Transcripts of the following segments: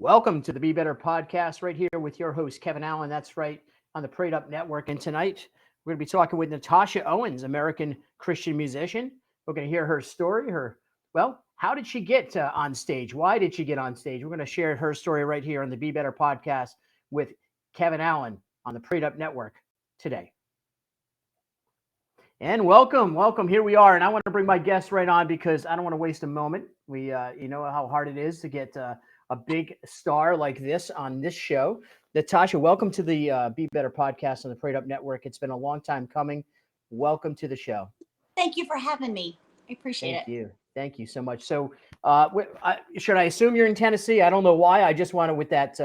Welcome to the Be Better podcast right here with your host, Kevin Allen. That's right, on the Patriot Network. And tonight, we're going to be talking with Natasha Owens, American Christian musician. We're going to hear her story, how did she get on stage? Why did she get on stage? We're going to share her story right here on the Be Better podcast with Kevin Allen on the Patriot Network today. And welcome. Here we are. And I want to bring my guest right on because I don't want to waste a moment. You know how hard it is to get a big star like this on this show. Natasha, welcome to the Be Better podcast on the Prayed Up Network. It's been a long time coming. Welcome to the show. Thank you for having me. I appreciate it. Thank you so much. So should I assume you're in Tennessee? I don't know why. I just wanted with that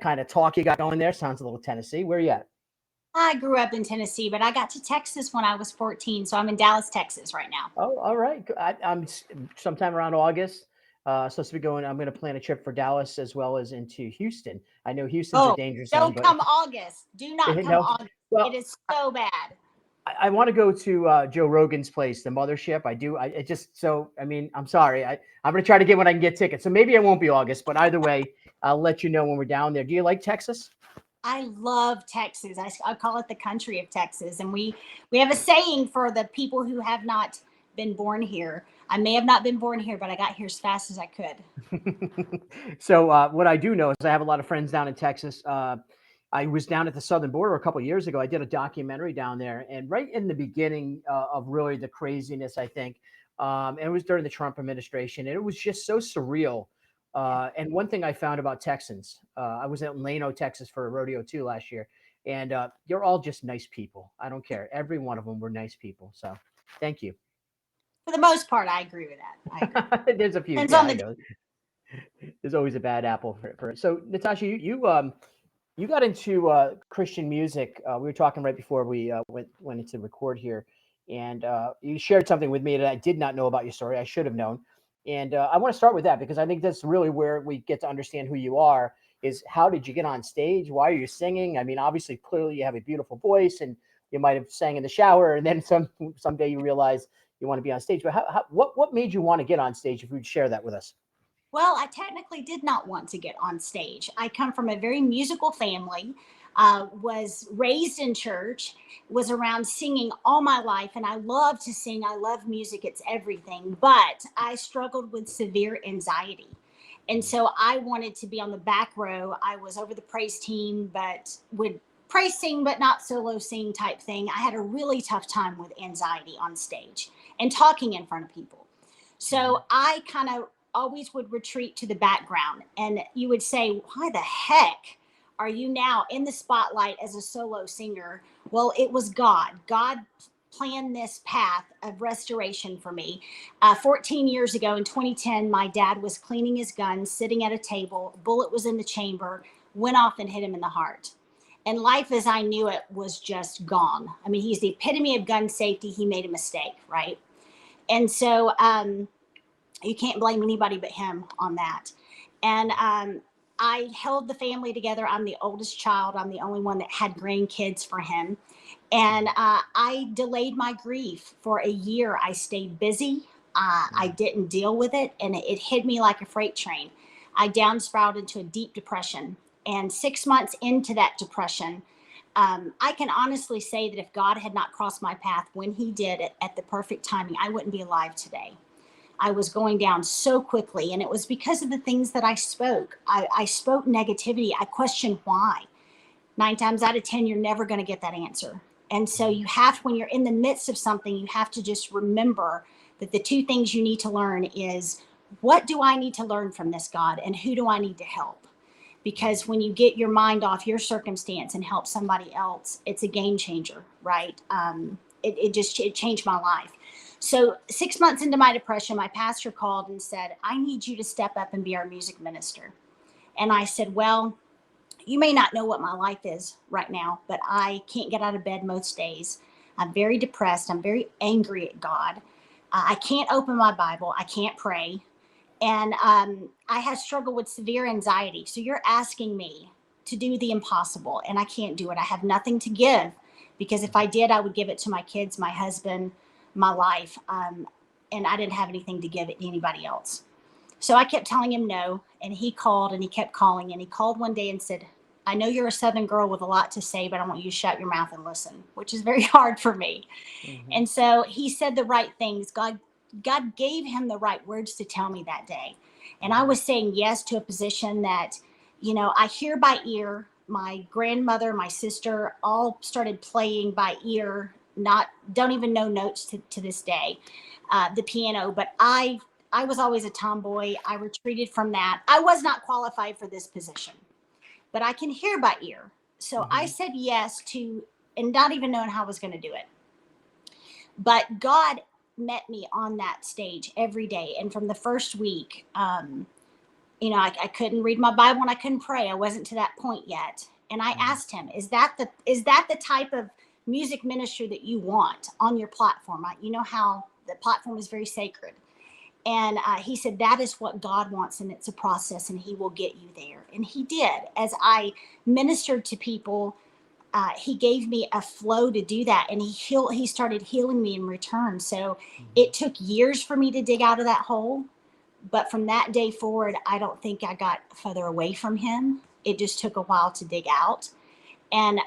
kind of talk you got going there. Sounds a little Tennessee. Where are you at? I grew up in Tennessee, but I got to Texas when I was 14. So I'm in Dallas, Texas right now. Oh, all right. I'm sometime around August. Supposed to be going. I'm going to plan a trip for Dallas as well as into Houston. I know Houston's a dangerous zone. Don't come August. Do not come August. Well, it is so bad. I want to go to Joe Rogan's place, the mothership. I do. I'm sorry. I'm going to try to get when I can get tickets. So maybe it won't be August, but either way, I'll let you know when we're down there. Do you like Texas? I love Texas. I call it the country of Texas. And we have a saying for the people who have not been born here. I may have not been born here, but I got here as fast as I could. So what I do know is I have a lot of friends down in Texas. I was down at the southern border a couple of years ago. I did a documentary down there, and right in the beginning of really the craziness, I think, and it was during the Trump administration, and it was just so surreal. And one thing I found about Texans, I was at Lano, Texas for a rodeo too last year, and you're all just nice people. I don't care. Every one of them were nice people. So thank you. For the most part, I agree with that. There's a few. There's always a bad apple for it. So Natasha, you got into Christian music. We were talking right before we went into record here, and you shared something with me that I did not know about your story. I should have known. And I want to start with that because I think that's really where we get to understand who you are is how did you get on stage? Why are you singing? I mean, obviously, clearly you have a beautiful voice and you might have sang in the shower and then someday you realize you want to be on stage. But what made you want to get on stage if you'd share that with us? Well, I technically did not want to get on stage. I come from a very musical family. Was raised in church, was around singing all my life, and I love to sing. I love music. It's everything. But I struggled with severe anxiety. And so I wanted to be on the back row. I was over the praise team, but would praise sing, but not solo sing type thing. I had a really tough time with anxiety on stage and talking in front of people. So I kind of always would retreat to the background. And you would say, why the heck are you now in the spotlight as a solo singer? Well, it was God. God planned this path of restoration for me. 14 years ago in 2010, my dad was cleaning his gun, sitting at a table. A bullet was in the chamber, went off and hit him in the heart. And life as I knew it was just gone. I mean, he's the epitome of gun safety. He made a mistake, right? And so you can't blame anybody but him on that. And I held the family together. I'm the oldest child. I'm the only one that had grandkids for him. And I delayed my grief for a year. I stayed busy. I didn't deal with it. And it hit me like a freight train. I downsprouted into a deep depression. And 6 months into that depression, I can honestly say that if God had not crossed my path when he did it at the perfect timing, I wouldn't be alive today. I was going down so quickly, and it was because of the things that I spoke. I spoke negativity. I questioned why. 9 times out of 10, you're never going to get that answer. And so you have, when you're in the midst of something, you have to just remember that the 2 things you need to learn is, what do I need to learn from this, God, and who do I need to help? Because when you get your mind off your circumstance and help somebody else, it's a game changer, right? It changed my life. So 6 months into my depression, my pastor called and said, I need you to step up and be our music minister. And I said, well, you may not know what my life is right now, but I can't get out of bed most days. I'm very depressed. I'm very angry at God. I can't open my Bible. I can't pray. And I have struggled with severe anxiety. So you're asking me to do the impossible, and I can't do it. I have nothing to give, because if I did, I would give it to my kids, my husband, my life. And I didn't have anything to give it to anybody else. So I kept telling him no. And he called and he kept calling. And he called one day and said, I know you're a Southern girl with a lot to say, but I want you to shut your mouth and listen, which is very hard for me. Hmm. And so he said the right things. God gave him the right words to tell me that day. And I Hmm. was saying yes to a position that, I hear by ear. My grandmother, my sister all started playing by ear, not don't even know notes to this day, the piano. But I was always a tomboy. I retreated from that. I was not qualified for this position, but I can hear by ear. So I Hmm. said yes to, and not even knowing how I was going to do it. But God met me on that stage every day. And from the first week, I couldn't read my Bible and I couldn't pray. I wasn't to that point yet. And I Hmm. asked him, is that the type of music ministry that you want on your platform? You know how the platform is very sacred. And he said, that is what God wants, and it's a process, and he will get you there. And he did. As I ministered to people, he gave me a flow to do that, and he started healing me in return. So Hmm. it took years for me to dig out of that hole, but from that day forward, I don't think I got further away from him. It just took a while to dig out. And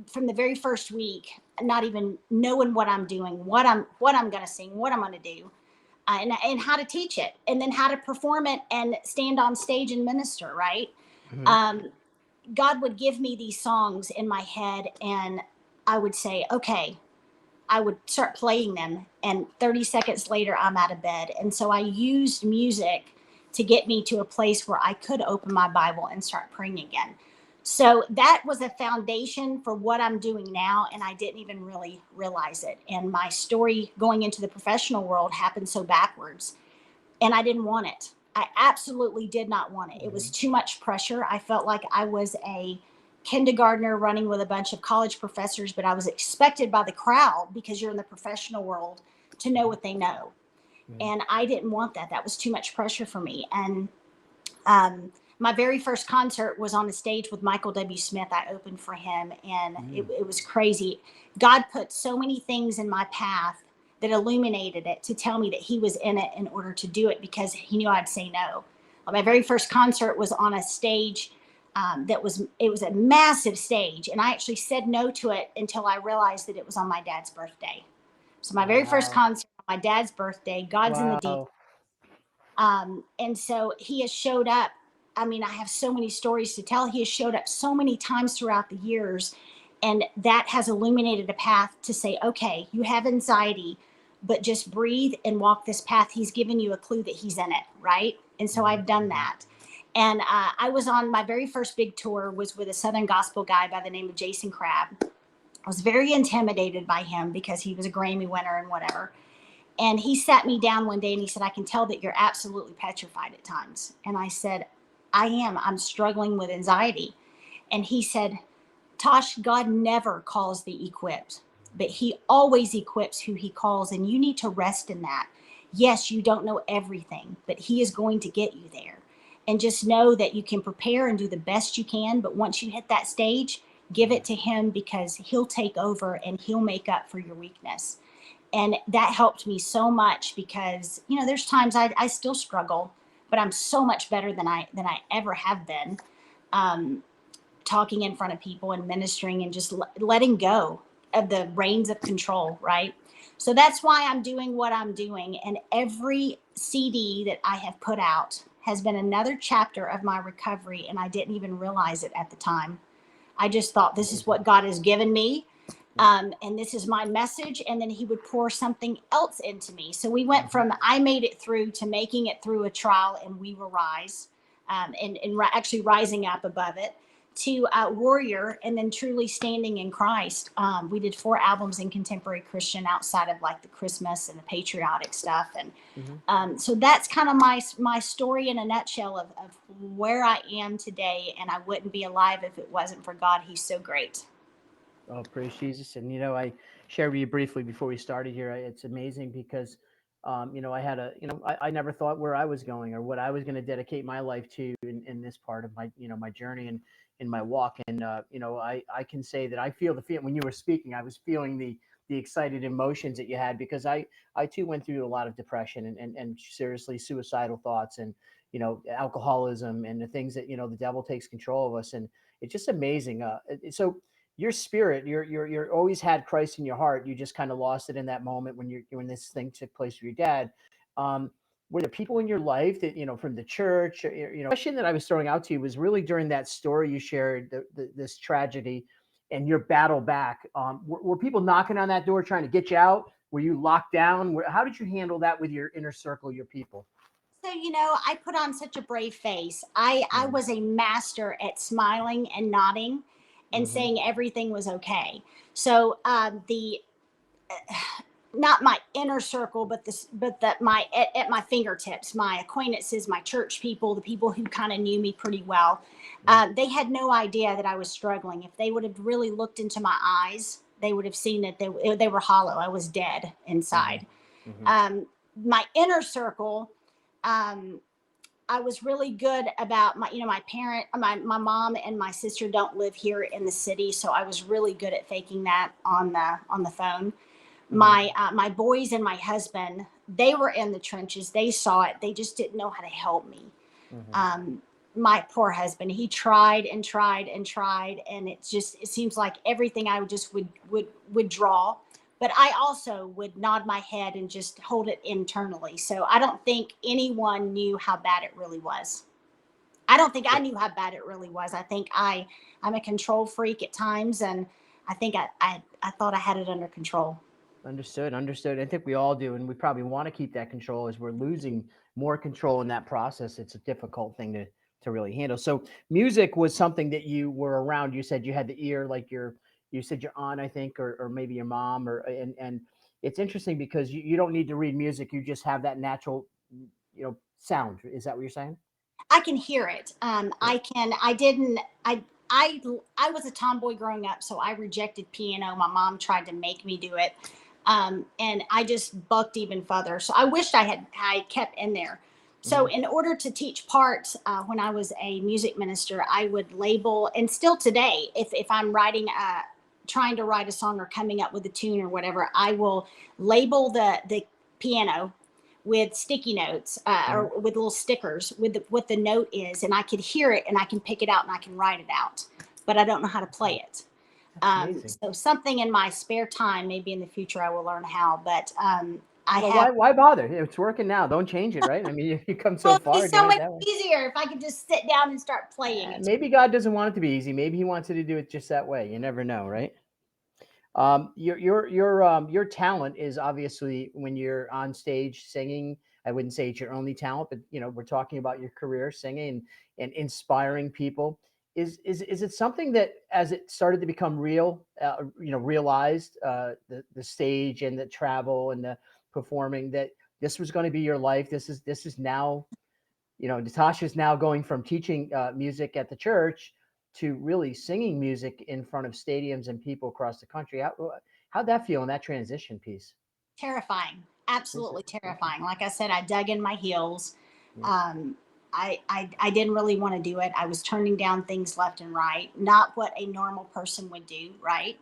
from the very first week, not even knowing what I'm doing, what I'm going to sing, what I'm going to do, and how to teach it, and then how to perform it and stand on stage and minister, right? Hmm. um, God would give me these songs in my head, and I would say, okay, I would start playing them, and 30 seconds later, I'm out of bed. And so I used music to get me to a place where I could open my Bible and start praying again. So that was a foundation for what I'm doing now, and I didn't even really realize it. And my story going into the professional world happened so backwards, and I didn't want it. I absolutely did not want it. It was Hmm. too much pressure. I felt like I was a kindergartner running with a bunch of college professors, but I was expected by the crowd, because you're in the professional world, to know what they know. Hmm. And I didn't want that. That was too much pressure for me. And my very first concert was on a stage with Michael W. Smith. I opened for him, and it, Hmm. it was crazy. God put so many things in my path that illuminated it to tell me that he was in it in order to do it, because he knew I'd say no. My very first concert was on a stage it was a massive stage, and I actually said no to it until I realized that it was on my dad's birthday. So my very first Wow. concert on my dad's birthday, God's in the details. Wow. And so he has showed up. I mean, I have so many stories to tell. He has showed up so many times throughout the years. And that has illuminated a path to say, okay, you have anxiety, but just breathe and walk this path. He's given you a clue that he's in it, right? And so Hmm. I've done Hmm. that. And I was on my very first big tour was with a Southern gospel guy by the name of Jason Crabb. I was very intimidated by him because he was a Grammy winner and whatever. And he sat me down one day and he said, I can tell that you're absolutely petrified at times. And I said, I am. I'm struggling with anxiety. And he said, Tosh, God never calls the equipped, but he always equips who he calls. And you need to rest in that. Yes, you don't know everything, but he is going to get you there. And just know that you can prepare and do the best you can. But once you hit that stage, give it to him, because he'll take over and he'll make up for your weakness. And that helped me so much, because there's times I still struggle, but I'm so much better than I ever have been, um, talking in front of people and ministering and just letting go of the reins of control, right? So that's why I'm doing what I'm doing. And every CD that I have put out has been another chapter of my recovery, and I didn't even realize it at the time. I just thought, this is Amazing. what God has given me. Yep. And this is my message. And then he would pour something else into me. So we went Hmm. from I made it through to making it through a trial, and we will rise, and actually rising up above it, to warrior, and then truly standing in Christ. We did 4 albums in contemporary Christian outside of like the Christmas and the patriotic stuff. And Hmm. so that's kind of my story in a nutshell of where I am today. And I wouldn't be alive if it wasn't for God. He's so great. Oh, praise Jesus. And, I shared with you briefly before we started here. It's amazing because, I had I never thought where I was going or what I was going to dedicate my life to in this part of my journey and in my walk. And, I can say that I feel when you were speaking, I was feeling the excited emotions that you had, because I too went through a lot of depression and seriously suicidal thoughts, and alcoholism, and the things that the devil takes control of us. And it's just amazing. So your spirit, you're always had Christ in your heart. You just kind of lost it in that moment when when this thing took place with your dad. Um, were there people in your life that from the church? Question that I was throwing out to you was really during that story you shared, this tragedy, and your battle back. Were people knocking on that door trying to get you out? Were you locked down? How did you handle that with your inner circle, your people? So, I put on such a brave face. I Mm, was a master at smiling and nodding and mhm, saying everything was okay. So, the not my inner circle, but that my at my fingertips, my acquaintances, my church people, the people who kind of knew me pretty well, mm, they had no idea that I was struggling. If they would have really looked into my eyes, they would have seen that they were hollow. I was dead mhm, inside. mhm, Um, my inner circle, um, I was really good about my mom and my sister don't live here in the city, so I was really good at faking that on the phone. mhm, My boys and my husband, they were in the trenches. They saw it. They just didn't know how to help me. mhm. Um, my poor husband, he tried and tried and tried, and it seems like everything I would just would draw, but I also would nod my head and just hold it internally. So I don't think anyone knew how bad it really was. I don't think I knew how bad it really was. I think I'm a control freak at times, and I think I thought I had it under control. Understood, understood. I think we all do, and we probably want to keep that control. As we're losing more control in that process, it's a difficult thing to really handle. So, music was something that you were around. You said you had the ear, like you said your aunt, I think, or maybe your mom, or and it's interesting because you don't need to read music. You just have that natural, sound. Is that what you're saying? I can hear it. Yeah. I can. I didn't. I. I was a tomboy growing up, so I rejected piano. My mom tried to make me do it, and I just bucked even further. So I wished I kept in there. So Hmm. in order to teach parts, when I was a music minister, I would label, and still today, if I'm trying to write a song or coming up with a tune or whatever, I will label the piano with sticky notes, or Hmm. with little stickers with what the note is, and I could hear it and I can pick it out and I can write it out, but I don't know how to play it. That's amazing. So something in my spare time, maybe in the future I will learn how. But I Well, have. why bother? It's working now. Don't change it, right? I mean, you come so Well, it'd be far so doing it much that way. easier if I could just sit down and start playing. It's Maybe God doesn't want it to be easy. Maybe He wants you to do it just that way. You never know, right? Your talent is obviously when you're on stage singing. I wouldn't say it's your only talent, but we're talking about your career singing and inspiring people. Is it something that as it started to become real, realized the stage and the travel and the performing, that this was going to be your life. This is now, Natasha's now going from teaching music at the church to really singing music in front of stadiums and people across the country. How'd that feel in that transition piece? terrifying, Is it? absolutely Okay. terrifying. Like I said, I dug in my heels. Yeah. Um, I didn't really want to do it. I was turning down things left and right, not what a normal person would do, right?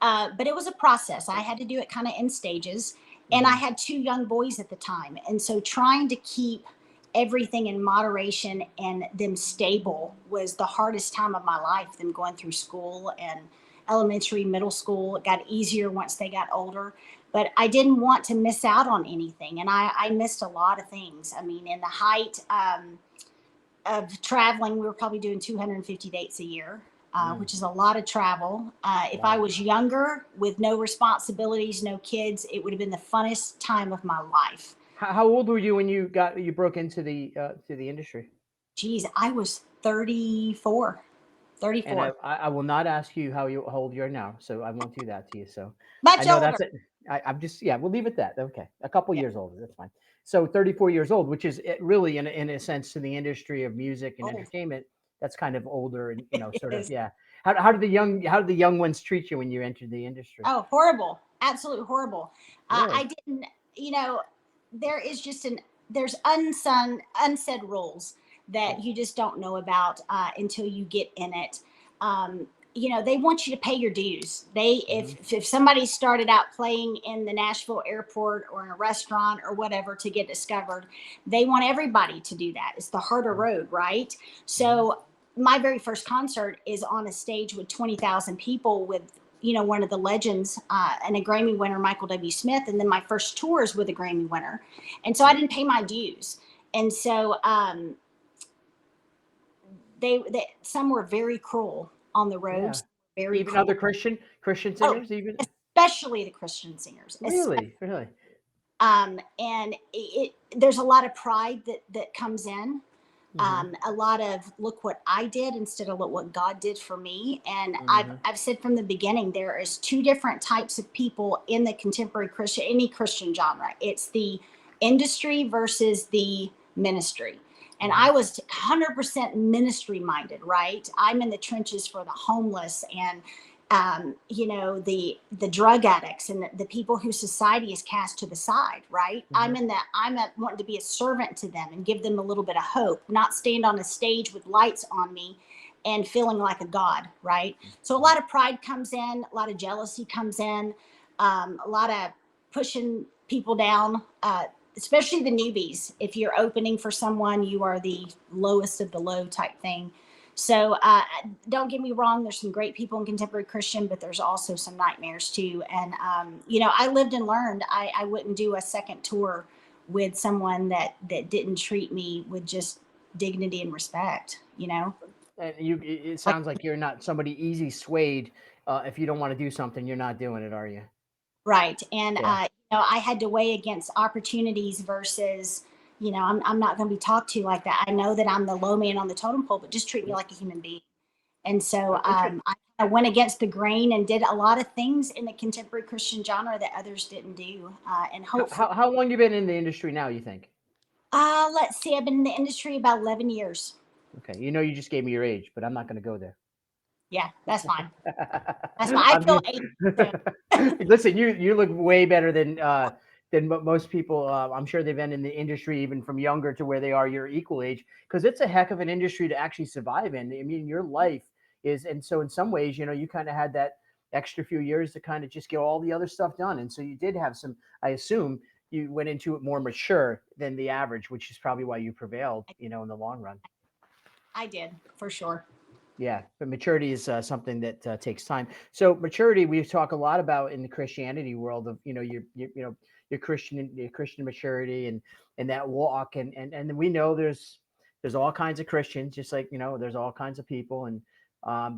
But it was a process. I had to do it kind of in stages. And I Hmm. had two young boys at the time. And so trying to keep everything in moderation and them stable was the hardest time of my life, them going through school and elementary, middle school. It got easier once they got older. But I didn't want to miss out on anything. And I missed a lot of things. I mean, in the height, of traveling, we were probably doing 250 dates a year, Mm. which is a lot of travel. If I Wow. was younger with no responsibilities, no kids, it would have been the funnest time of my life. How old were you when you broke into the industry? Geez, I was 34, And 34. I will not ask you how old you are now, so I won't do that to you. So I Much know that's older. it. I'm just, yeah, we'll leave it that. Okay, a couple Yeah. years older, that's fine. So 34 years old, which is really in a sense to the industry of music and Oh, entertainment, that's kind of older and it sort of, is. yeah. How did the young ones treat you when you entered the industry? Oh, horrible. Absolutely horrible. Really? I didn't, you know, there is just there's unsaid rules Yeah. that you just don't know about until you get in it. Um, they want you to pay your dues. Mm-hmm. If somebody started out playing in the Nashville airport or in a restaurant or whatever to get discovered, they want everybody to do that. It's the harder road, right? So my very first concert is on a stage with 20,000 people with, one of the legends and a Grammy winner, Michael W. Smith. And then my first tour is with a Grammy winner. And so I didn't pay my dues. And so they some were very cruel on the Yeah. roads. Very Even cruel. other Christian Oh, singers, even. especially the Christian singers. Really, really. And there's a lot of pride that comes in. Mm-hmm. A lot of look what I did instead of look what God did for me. And Mm-hmm. I've said from the beginning, there is two different types of people in the contemporary Christian, any Christian genre. It's the industry versus the ministry. And I was 100% ministry minded, right? I'm in the trenches for the homeless and the drug addicts and the people who society is cast to the side, right? Mm-hmm. I'm wanting to be a servant to them and give them a little bit of hope, not stand on a stage with lights on me and feeling like a god, right? So a lot of pride comes in, a lot of jealousy comes in, a lot of pushing people down, especially the newbies. If you're opening for someone, you are the lowest of the low type thing. So don't get me wrong, there's some great people in contemporary Christian, but there's also some nightmares too. And, I lived and learned. I wouldn't do a second tour with someone that didn't treat me with just dignity and respect, And it Like, sounds like you're not somebody easy swayed. If you don't want to do something, you're not doing it, are you? right. And, Yeah. I had to weigh against opportunities versus, I'm not going to be talked to like that. I know that I'm the low man on the totem pole, but just treat me like a human being. And so I went against the grain and did a lot of things in the contemporary Christian genre that others didn't do. And hopefully, How long you been in the industry now, you think? let's see, I've been in the industry about 11 years. Okay. You just gave me your age, but I'm not going to go there. Yeah, that's fine. That's fine. I I'm feel just, 80 soon. listen, you look way better than most people. I'm sure they've been in the industry even from younger to where they are your equal age, because it's a heck of an industry to actually survive in. I mean, your life is, and so in some ways, you kind of had that extra few years to kind of just get all the other stuff done, and so you did have some. I assume you went into it more mature than the average, which is probably why you prevailed, in the long run. I did, for sure. Yeah, but maturity is something that takes time. So maturity, we talk a lot about in the Christianity world of your Christian maturity and that walk, and we know there's all kinds of Christians, just like there's all kinds of people. And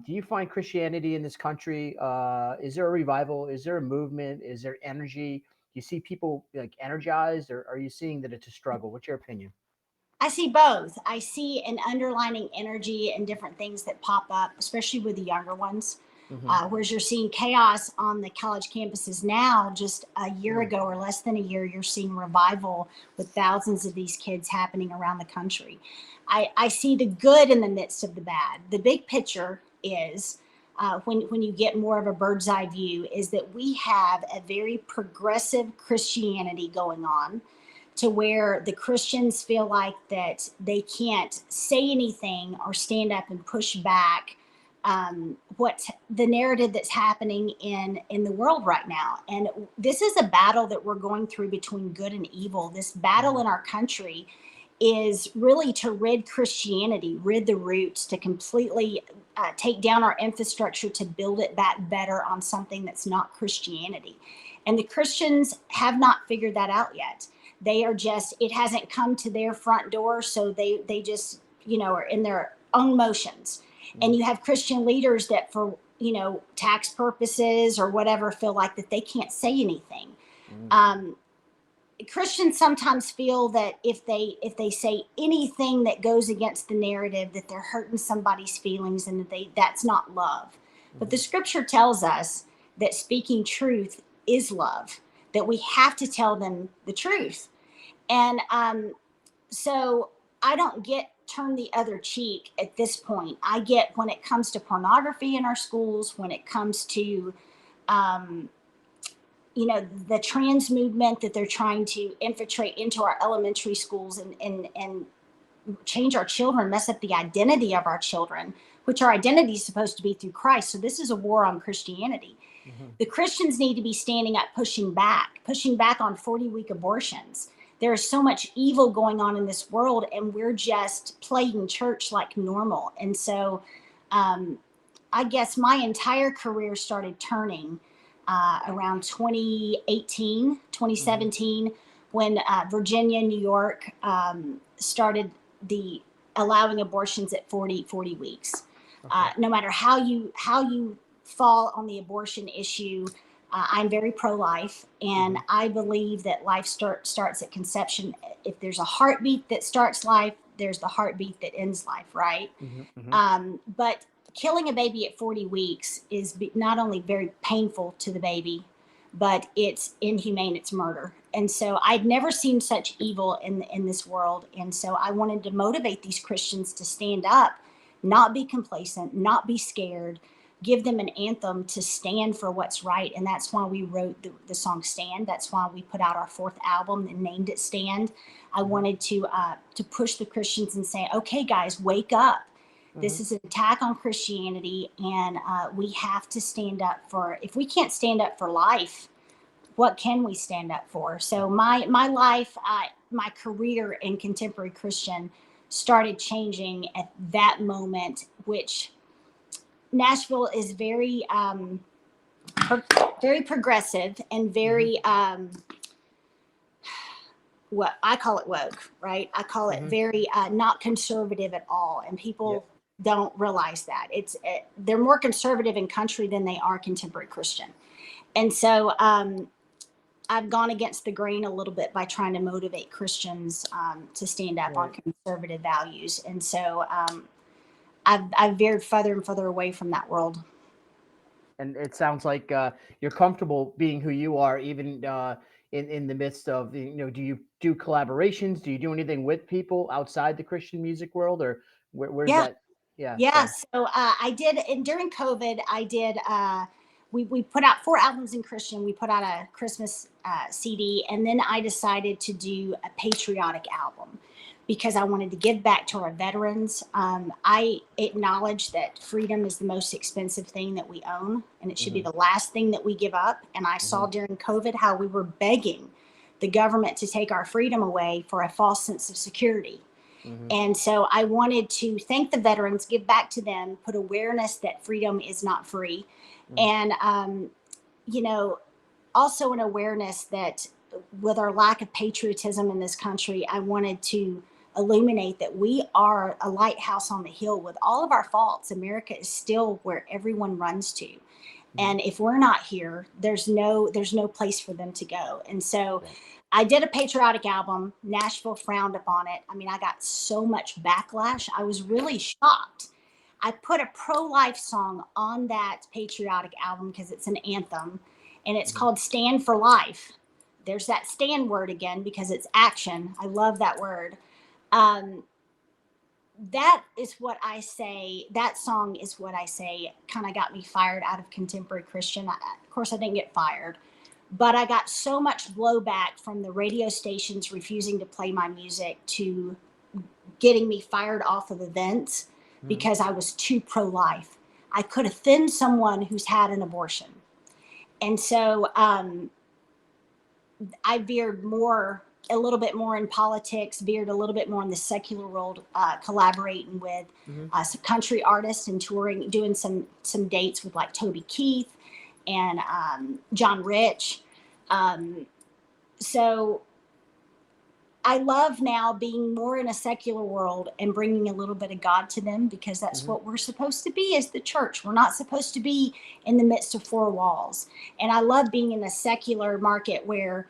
do you find Christianity in this country? Is there a revival? Is there a movement? Is there energy? Do you see people like energized, or are you seeing that it's a struggle? What's your opinion? I see both. I see an underlining energy and different things that pop up, especially with the younger ones. Hmm. Whereas you're seeing chaos on the college campuses now, just a year Mm. ago or less than a year, you're seeing revival with thousands of these kids happening around the country. I see the good in the midst of the bad. The big picture is when you get more of a bird's eye view, is that we have a very progressive Christianity going on to where the Christians feel like that they can't say anything or stand up and push back what the narrative that's happening in the world right now. And this is a battle that we're going through between good and evil. This battle Mhm. in our country is really to rid Christianity, rid the roots, to completely take down our infrastructure to build it back better on something that's not Christianity. And the Christians have not figured that out yet. They are just, it hasn't come to their front door, so they just are in their own motions. And Mhm. you have Christian leaders that for tax purposes or whatever feel like that they can't say anything. Mhm. um, Christians sometimes feel that if they say anything that goes against the narrative, that they're hurting somebody's feelings and that's not love. But the Mhm. scripture tells us that speaking truth is love, that we have to tell them the truth. And so I don't get turn the other cheek at this point. I get when it comes to pornography in our schools, when it comes to um, the trans movement that they're trying to infiltrate into our elementary schools and change our children, mess up the identity of our children, which our identity is supposed to be through Christ. So this is a war on Christianity. The Christians need to be standing up, pushing back on 40-week abortions. There is so much evil going on in this world, and we're just playing church like normal. And so I guess my entire career started turning around 2018, 2017, when Virginia, New York started the allowing abortions at 40 weeks. No matter how you fall on the abortion issue, I'm very pro-life, and I believe that life starts at conception. If there's a heartbeat that starts life, there's the heartbeat that ends life, right? But killing a baby at 40 weeks is not only very painful to the baby, but it's inhumane, it's murder. And so I'd never seen such evil in this world. And so I wanted to motivate these Christians to stand up, not be complacent, not be scared, give them an anthem to stand for what's right. And that's why we wrote the song Stand. That's why we put out our 4th album and named it Stand. I wanted to push the Christians and say, okay, guys, wake up. This is an attack on Christianity, and we have to stand up for, if we can't stand up for life, what can we stand up for? So my life, my career in contemporary Christian started changing at that moment, which Nashville is very, very progressive and very, what I call it woke, right? I call it very not conservative at all. And people don't realize that. They're more conservative in country than they are contemporary Christian. And so I've gone against the grain a little bit by trying to motivate Christians to stand up on conservative values. And so I've veered further and further away from that world. And it sounds like you're comfortable being who you are, even in the midst of, do you do collaborations? Do you do anything with people outside the Christian music world, or where's that? Yeah. So I did, and during COVID, I did, we put out 4 albums in Christian. We put out a Christmas CD, and then I decided to do a patriotic album because I wanted to give back to our veterans. I acknowledge that freedom is the most expensive thing that we own, and it should be the last thing that we give up. And I saw during COVID how we were begging the government to take our freedom away for a false sense of security. And so I wanted to thank the veterans, give back to them, put awareness that freedom is not free. And, also an awareness that with our lack of patriotism in this country, I wanted to illuminate that we are a lighthouse on the hill. With all of our faults, America is still where everyone runs to. And if we're not here, there's no place for them to go. And so I did a patriotic album. Nashville frowned upon it. I mean, I got so much backlash. I was really shocked. I put a pro-life song on that patriotic album because it's an anthem, and it's called Stand for Life. There's that stand word again because it's action. I love that word. That is what I say. That song is what I say kind of got me fired out of contemporary Christian. Of course, I didn't get fired, but I got so much blowback from the radio stations refusing to play my music to getting me fired off of events because I was too pro-life. I could offend someone who's had an abortion. And so I veered a little bit more in politics, veered a little bit more in the secular world, collaborating with some country artists and touring, doing some dates with like Toby Keith and John Rich. So I love now being more in a secular world and bringing a little bit of God to them, because that's what we're supposed to be as the church. We're not supposed to be in the midst of 4 walls. And I love being in a secular market where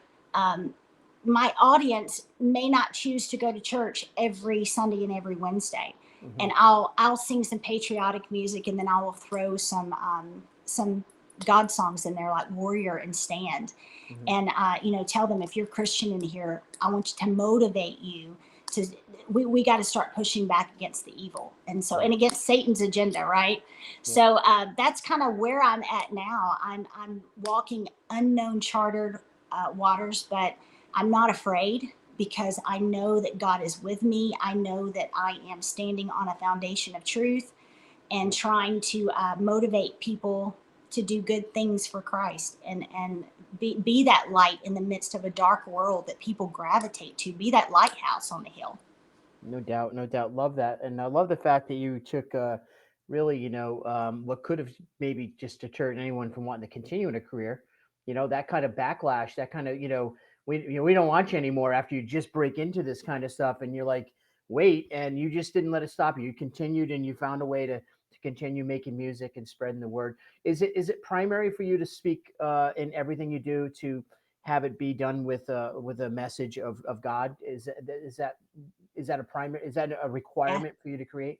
my audience may not choose to go to church every Sunday and every Wednesday. And I'll sing some patriotic music, and then I will throw some God songs in there like Warrior and Stand. And, tell them, if you're Christian in here, I want you to motivate you to, we got to start pushing back against the evil. And so, and against Satan's agenda, right? So that's kind of where I'm at now. I'm walking unknown chartered waters, but I'm not afraid because I know that God is with me. I know that I am standing on a foundation of truth. and trying to motivate people to do good things for Christ, and be that light in the midst of a dark world that people gravitate to. Be that lighthouse on the hill. No doubt, no doubt. Love that, and I love the fact that you took really, what could have maybe just deterred anyone from wanting to continue in a career. That kind of backlash, that kind of, we don't want you anymore after you just break into this kind of stuff, and you're like, wait, and you just didn't let it stop you. You continued, and you found a way to continue making music and spreading the word. Is it primary for you to speak in everything you do to have it be done with a message of God? Is that a Yeah. requirement for you to create?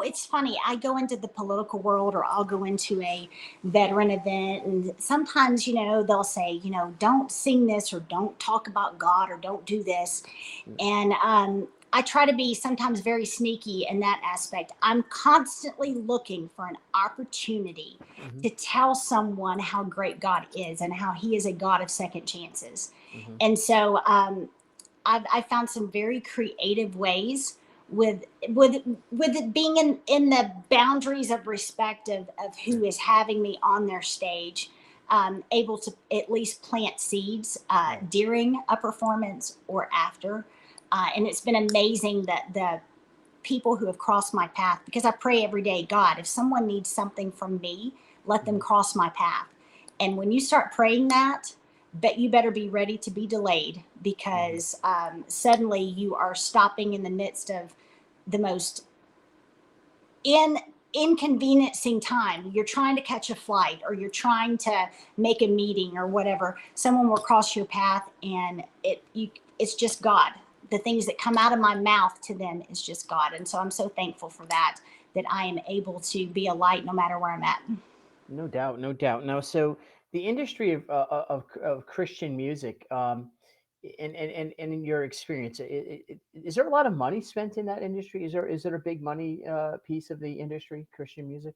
It's funny. I go into the political world, or I'll go into a veteran event, and sometimes, they'll say, don't sing this, or don't talk about God, or don't do this. Mm. And I try to be sometimes very sneaky in that aspect. I'm constantly looking for an opportunity Mhm, to tell someone how great God is and how He is a God of second chances. mhm, And so I found some very creative ways with with with it being in the boundaries of respect of yeah, who is having me on their stage, able to at least plant seeds right, during a performance or after. And it's been amazing that the people who have crossed my path, because I pray every day, God, if someone needs something from me, let them mhm, cross my path. And when you start praying that, but you better be ready to be delayed, mhm, because suddenly you are stopping in the midst of the most in inconveniencing time. You're trying to catch a flight, or you're trying to make a meeting or whatever. Someone will cross your path, and it's just God. The things that come out of my mouth to them is just God. And so I'm so thankful for that, that I am able to be a light no matter where I'm at. no doubt, no doubt. Now, so the industry of Christian music, and in your experience, is there a lot of money spent in that industry? Is there a big money piece of the industry, Christian music?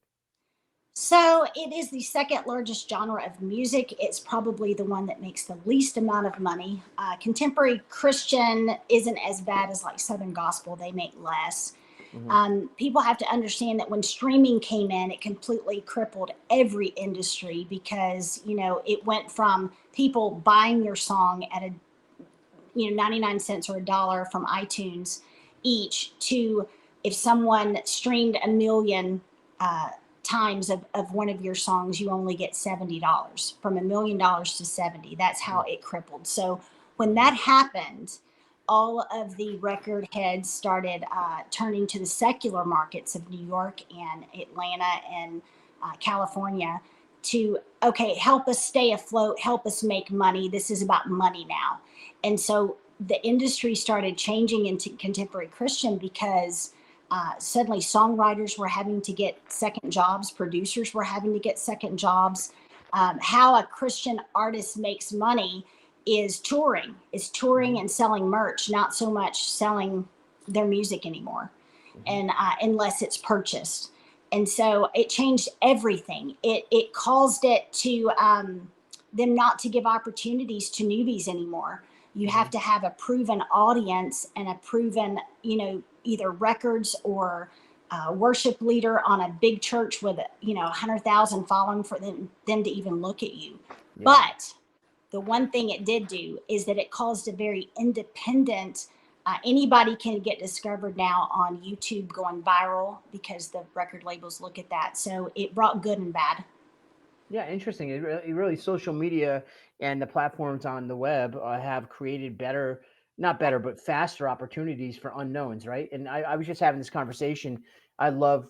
So it is the second largest genre of music. It's probably the one that makes the least amount of money. Contemporary Christian isn't as bad as like Southern gospel, they make less. Hmm. People have to understand that when streaming came in, it completely crippled every industry, because it went from people buying your song at a 99 cents or a dollar from iTunes each, to if someone streamed a million uh, times of one of your songs, you only get $70. From $1 million to 70, that's how it crippled. So when Hmm. that happened, all of the record heads started turning to the secular markets of New York and Atlanta and California to, okay, help us stay afloat, help us make money. This is about money now. And so the industry started changing into contemporary Christian, because suddenly songwriters were having to get second jobs, producers were having to get second jobs. How a Christian artist makes money is touring Hmm. and selling merch, not so much selling their music anymore, Hmm. and unless it's purchased. And so it changed everything. It caused it to them not to give opportunities to newbies anymore. You have Hmm. to have a proven audience and a proven, either records or worship leader on a big church with 100,000 following for them to even look at you. Yeah. But the one thing it did do is that it caused a very independent. Anybody can get discovered now on YouTube going viral, because the record labels look at that. So it brought good and bad. Yeah, interesting. It really social media and the platforms on the web have created better, not better, but faster opportunities for unknowns, right? And I was just having this conversation. I love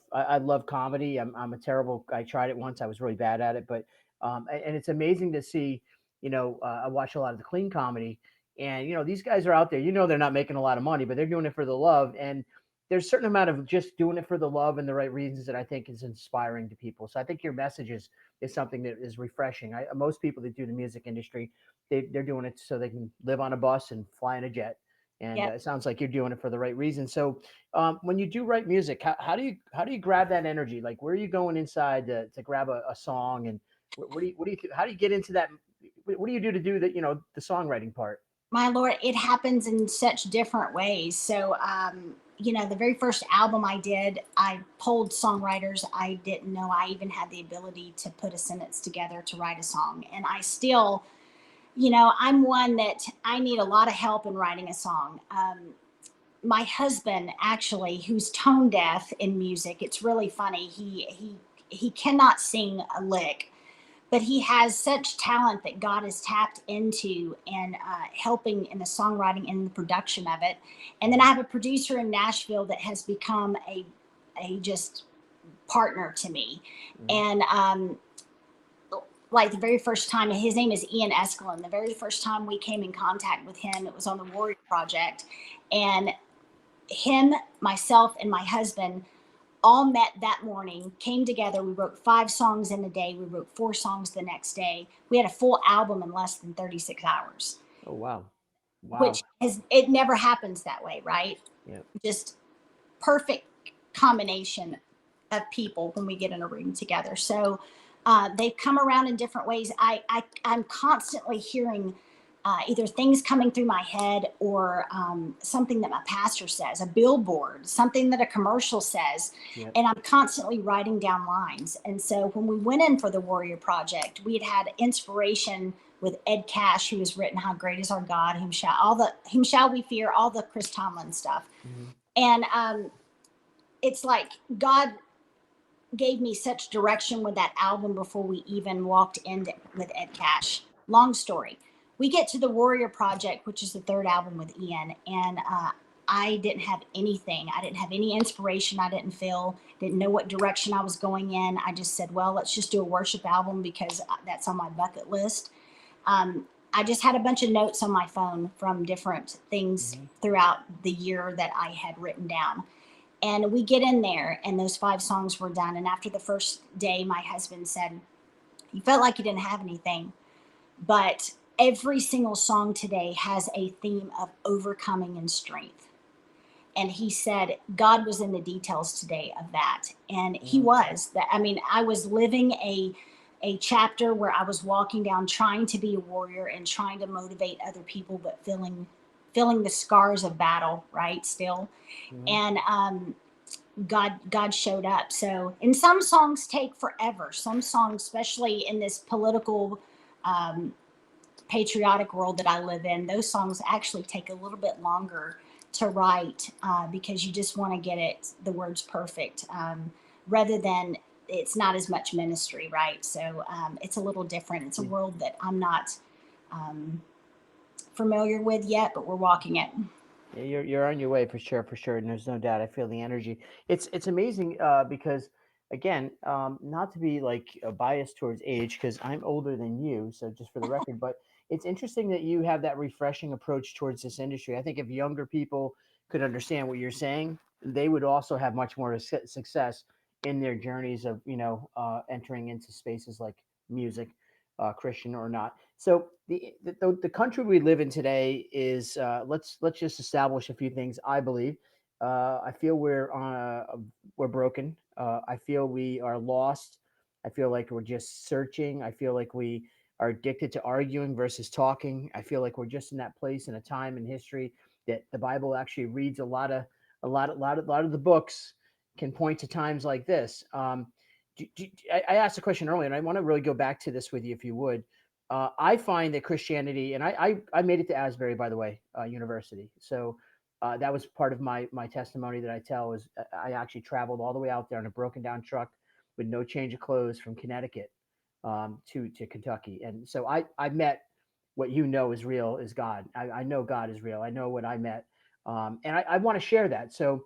comedy. I'm a terrible. I tried it once. I was really bad at it, but and it's amazing to see. I watch a lot of the clean comedy, and these guys are out there. They're not making a lot of money, but they're doing it for the love. And there's a certain amount of just doing it for the love and the right reasons that I think is inspiring to people. So I think your message is something that is refreshing. Most people that do the music industry, they're doing it so they can live on a bus and fly in a jet. And Yep. it sounds like you're doing it for the right reason. So when you do write music, how do you grab that energy? Like, where are you going inside to grab a song, and how do you get into that? What do you do to do that? The songwriting part. My Lord, it happens in such different ways. So the very first album I did, I polled songwriters. I didn't know I even had the ability to put a sentence together to write a song. And I still, I'm one that I need a lot of help in writing a song. My husband, actually, who's tone deaf in music, it's really funny. He cannot sing a lick, but he has such talent that God has tapped into and helping in the songwriting and the production of it. And then I have a producer in Nashville that has become a just partner to me. And like the very first time, his name is Ian Eskelin. The very first time we came in contact with him, it was on the Warrior Project. And him, myself, and my husband all met that morning, came together. We wrote 5 songs in a day. We wrote 4 songs the next day. We had a full album in less than 36 hours. Oh, wow. Which Wow. it never happens that way, right? Yeah. Just perfect combination of people when we get in a room together. So they've come around in different ways. I'm constantly hearing either things coming through my head or something that my pastor says, a billboard, something that a commercial says. Yep. And I'm constantly writing down lines. And so when we went in for the Warrior Project, we had inspiration with Ed Cash, who has written "How Great Is Our God," whom shall we fear, all the Chris Tomlin stuff. And it's like God gave me such direction with that album before we even walked in with Ed Cash. Long story. We get to the Warrior Project, which is the 3rd album with Ian, and I didn't have anything. I didn't have any inspiration. I didn't know what direction I was going in. I just said, well, let's just do a worship album because that's on my bucket list. I just had a bunch of notes on my phone from different things throughout the year that I had written down. And we get in there, and those 5 songs were done. And after the first day, my husband said, "You felt like you didn't have anything, but every single song today has a theme of overcoming and strength." And he said, God was in the details today of that. And he was. That. I mean, I was living a chapter where I was walking down trying to be a warrior and trying to motivate other people, but feeling the scars of battle, right? Still. And God showed up. So, and some songs take forever. Some songs, especially in this political, patriotic world that I live in, those songs actually take a little bit longer to write because you just want to get the words perfect, rather than it's not as much ministry, right? So it's a little different. It's a world that I'm not familiar with yet, but we're walking it. Yeah, you're on your way for sure, and there's no doubt. I feel the energy. It's amazing because again, not to be like biased towards age because I'm older than you, so just for the record, but it's interesting that you have that refreshing approach towards this industry. I think if younger people could understand what you're saying, they would also have much more success in their journeys of entering into spaces like music, Christian or not. So the country we live in today is let's just establish a few things. I believe I feel we're broken. I feel we are lost. I feel like we're just searching. I feel like we are addicted to arguing versus talking. I feel like we're just in that place in a time in history that the Bible actually reads a lot of the books can point to times like this. I asked a question earlier, and I want to really go back to this with you, if you would. I find that Christianity, and I made it to Asbury, by the way, University. So that was part of my testimony that I tell is I actually traveled all the way out there in a broken down truck with no change of clothes from Connecticut to Kentucky, and so I met what is real is God. I know God is real. I know what I met, and I want to share that. So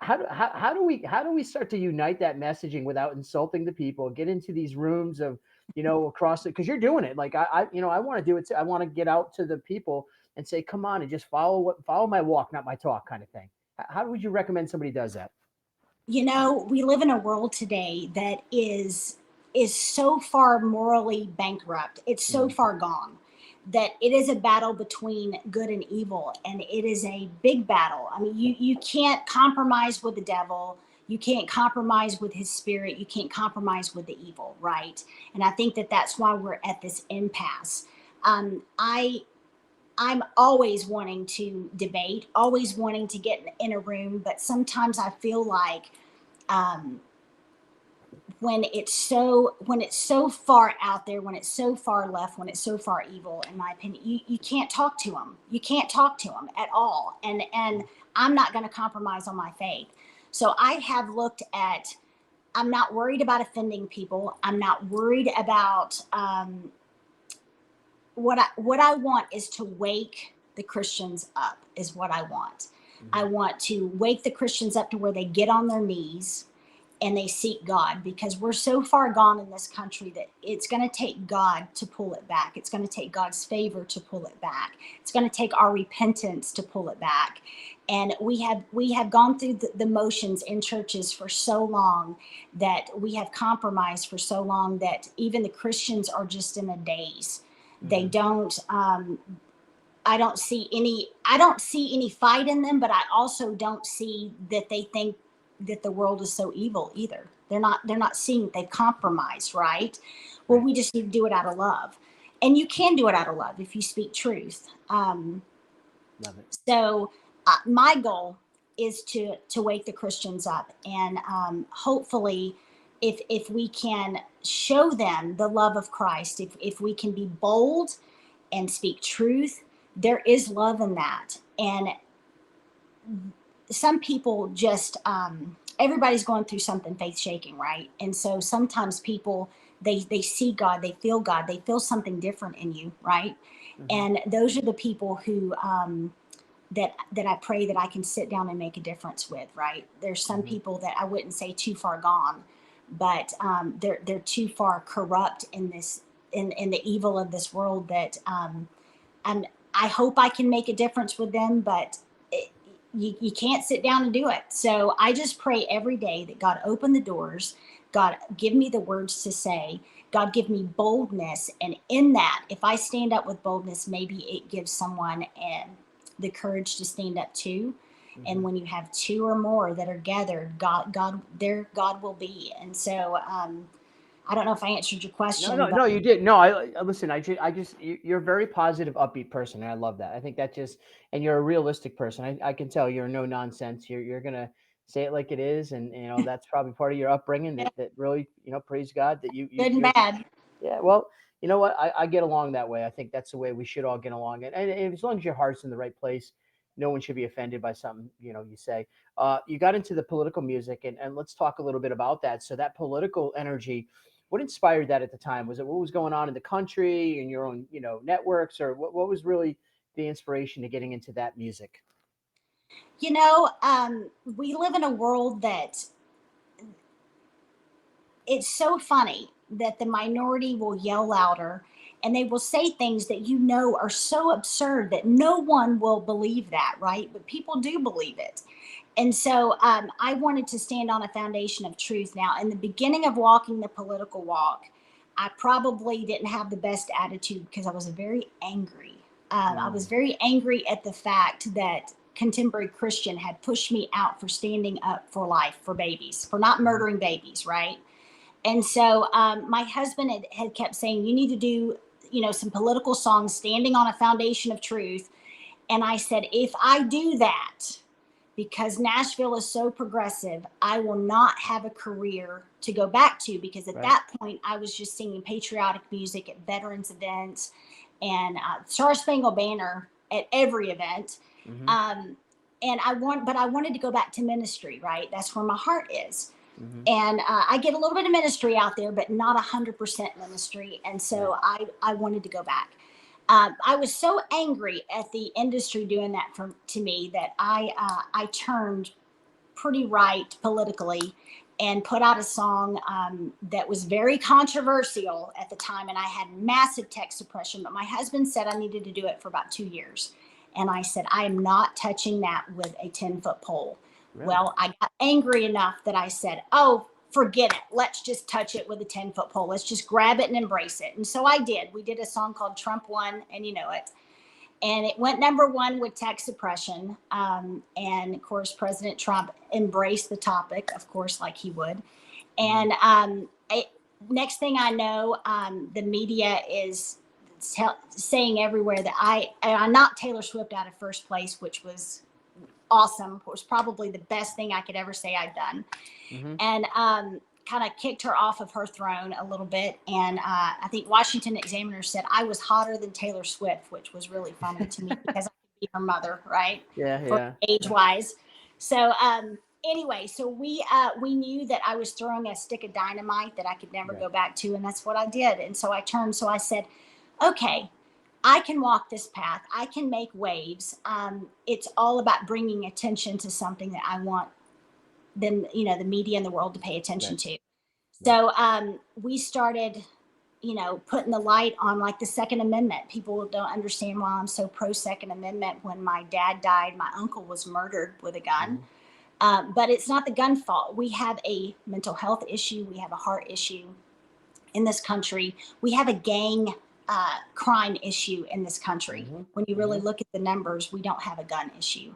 how do we start to unite that messaging without insulting the people, get into these rooms of across it, because you're doing it like I want to do it too. I want to get out to the people and say, come on and just follow my walk, not my talk, kind of thing. How would you recommend somebody does that? We live in a world today that is so far morally bankrupt. It's so Mm, far gone that it is a battle between good and evil, and it is a big battle. I mean, you can't compromise with the devil. You can't compromise with his spirit. You can't compromise with the evil, right? And I think that that's why we're at this impasse. I I'm always wanting to debate, always wanting to get in a room, but sometimes I feel like um, when it's so far out there, when it's so far left, when it's so far evil, in my opinion, you can't talk to them. You can't talk to them at all. And I'm not going to compromise on my faith. So I have looked at. I'm not worried about offending people. I'm not worried about what I want is to wake the Christians up. Is what I want. I want to wake the Christians up to where they get on their knees and they seek God, because we're so far gone in this country that it's going to take God to pull it back. It's going to take God's favor to pull it back. It's going to take our repentance to pull it back. And we have gone through the motions in churches for so long, that we have compromised for so long, that even the Christians are just in a daze. They don't I don't see any fight in them, but I also don't see that they think that the world is so evil either. They're not seeing that they've compromised, right? Well, we just need to do it out of love. And you can do it out of love if you speak truth. Love it. So my goal is to wake the Christians up, and hopefully, if we can show them the love of Christ, if we can be bold and speak truth, there is love in that. And some people just everybody's going through something faith shaking, right? And so sometimes people they see God, they feel something different in you, right? And those are the people who that I pray that I can sit down and make a difference with, right? There's some people that I wouldn't say too far gone, but they're too far corrupt in this in the evil of this world, that and I hope I can make a difference with them, but you can't sit down and do it. So I just pray every day that God open the doors, God give me the words to say, God give me boldness, and in that, if I stand up with boldness, maybe it gives someone the courage to stand up too. And when you have two or more that are gathered, God will be. And so I don't know if I answered your question. No, you did. No, I listen. You're a very positive, upbeat person, and I love that. I think that just, and you're a realistic person. I can tell you're no nonsense. You're gonna say it like it is, and that's probably part of your upbringing that really, praise God that Good and you're. bad. Yeah, well, you know what? I get along that way. I think that's the way we should all get along, and as long as your heart's in the right place, no one should be offended by something you say. You got into the political music, and let's talk a little bit about that. So that political energy. What inspired that at the time? Was it what was going on in the country, in your own, networks, or what was really the inspiration to getting into that music? We live in a world that it's so funny that the minority will yell louder, and they will say things that are so absurd that no one will believe that, right? But people do believe it. And so I wanted to stand on a foundation of truth. Now, in the beginning of walking the political walk, I probably didn't have the best attitude because I was very angry. I was very angry at the fact that Contemporary Christian had pushed me out for standing up for life, for babies, for not murdering babies, right? And so my husband had kept saying, you need to do, some political songs standing on a foundation of truth. And I said, if I do that, because Nashville is so progressive, I will not have a career to go back to, because at that point I was just singing patriotic music at veterans events and Star Spangled Banner at every event. And I wanted to go back to ministry, right? That's where my heart is. And I get a little bit of ministry out there, but not 100% ministry. And so I wanted to go back. I was so angry at the industry doing that to me that I turned pretty right politically and put out a song that was very controversial at the time. And I had massive tech suppression, but my husband said I needed to do it for about 2 years. And I said, I am not touching that with a 10-foot pole. Really? Well, I got angry enough that I said, oh, forget it. Let's just touch it with a 10-foot pole. Let's just grab it and embrace it. And so I did. We did a song called Trump Won, and you know it. And it went #1 with tech suppression. And of course, President Trump embraced the topic, of course, like he would. And next thing I know, the media is saying everywhere that I knocked Taylor Swift out of first place, which was awesome. It was probably the best thing I could ever say I'd done. Mm-hmm. And kind of kicked her off of her throne a little bit. And I think Washington Examiner said I was hotter than Taylor Swift, which was really funny to me because I could be her mother, right? Yeah. Age wise. So anyway, so we knew that I was throwing a stick of dynamite that I could never go back to, and that's what I did. And so I turned. So I said, okay, I can walk this path. I can make waves. It's all about bringing attention to something that I want them, the media and the world to pay attention to. So we started, putting the light on like the Second Amendment. People don't understand why I'm so pro Second Amendment. When my dad died, my uncle was murdered with a gun. But it's not the gun fault. We have a mental health issue. We have a heart issue in this country. We have a gang crime issue in this country. When you really look at the numbers, we don't have a gun issue.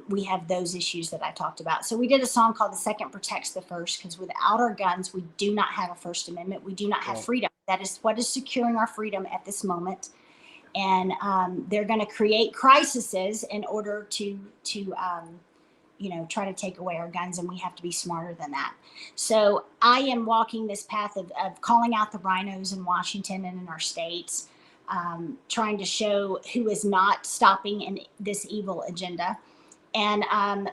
We have those issues that I talked about. So we did a song called The Second Protects the First, because without our guns, we do not have a First Amendment. We do not have freedom. That is what is securing our freedom at this moment. And they're going to create crises in order to try to take away our guns, and we have to be smarter than that. So I am walking this path of calling out the rhinos in Washington and in our states, trying to show who is not stopping in this evil agenda. And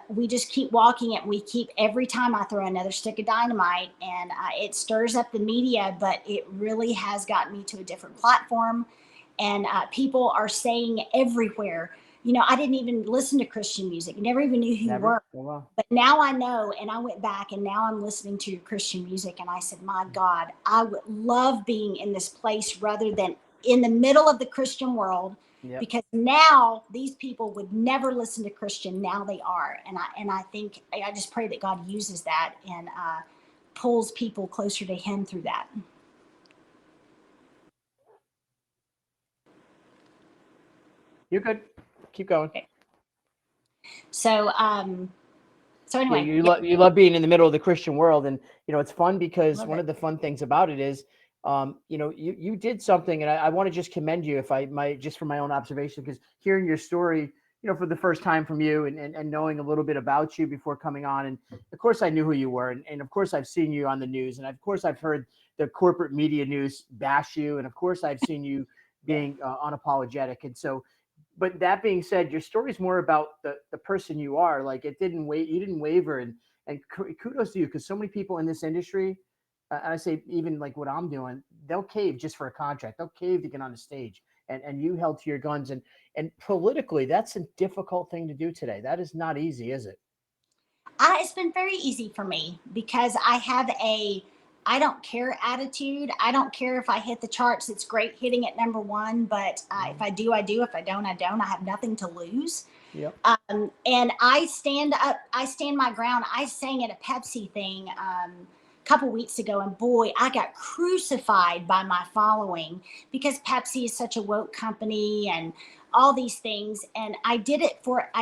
we just keep walking it. We keep, every time I throw another stick of dynamite, and it stirs up the media, but it really has gotten me to a different platform. And people are saying everywhere, I didn't even listen to Christian music. Never even knew who you were. Oh, wow. But now I know, and I went back, and now I'm listening to your Christian music. And I said, my God, I would love being in this place rather than in the middle of the Christian world. Because now these people would never listen to Christian. Now they are. And I think, I just pray that God uses that and pulls people closer to him through that. You're good. Keep going. Okay. So anyway, you love being in the middle of the Christian world, and it's fun because one of the fun things about it is, you did something, and I want to just commend you, if I might, just from my own observation, because hearing your story, for the first time from you, and knowing a little bit about you before coming on, and of course I knew who you were, and of course I've seen you on the news, and of course I've heard the corporate media news bash you, and of course I've seen you being unapologetic, and so. But that being said, your story is more about the person you are. Like, you didn't waver, and kudos to you, because so many people in this industry, and I say even like what I'm doing, they'll cave just for a contract. They'll cave to get on the stage, and you held to your guns. And politically, that's a difficult thing to do today. That is not easy, is it? It's been very easy for me because I have I don't care attitude. I don't care if I hit the charts. It's great hitting at number one, but if I do, I do. If I don't, I don't. I have nothing to lose. Yep. And I stand up. I stand my ground. I sang at a Pepsi thing a couple weeks ago, and boy, I got crucified by my following because Pepsi is such a woke company and all these things. And I